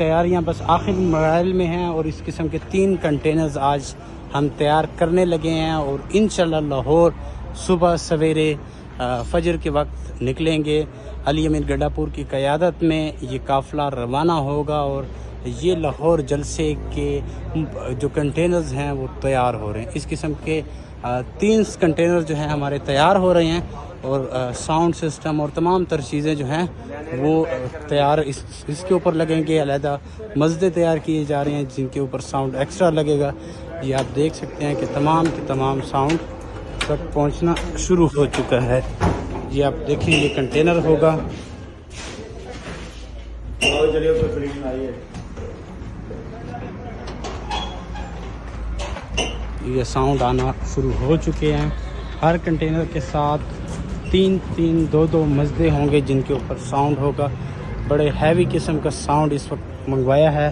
तैयारियां बस आखिरी मराहल में हैं और इस किस्म के 3 कंटेनर्स आज हम तैयार करने लगे हैं और इंशाल्लाह लाहौर सुबह सवेरे फजर के वक्त निकलेंगे। अली अमीर गड्ढापुर की क़यादत में ये काफ़िला रवाना होगा और ये लाहौर जलसे के जो कंटेनर्स हैं वो तैयार हो रहे हैं। इस किस्म के 3 कंटेनर जो हैं हमारे तैयार हो रहे हैं और साउंड सिस्टम और तमाम तर चीज़ें जो हैं वो तैयार इसके ऊपर लगेंगे। अलहदा मज़दे तैयार किए जा रहे हैं जिनके ऊपर साउंड एक्स्ट्रा लगेगा। ये आप देख सकते हैं कि तमाम साउंड तक पहुंचना शुरू हो चुका है। ये आप देखिए ये कंटेनर होगा। ये साउंड आना शुरू हो चुके हैं। हर कंटेनर के साथ 2 मज़दे होंगे जिनके ऊपर साउंड होगा। बड़े हैवी किस्म का साउंड इस वक्त मंगवाया है।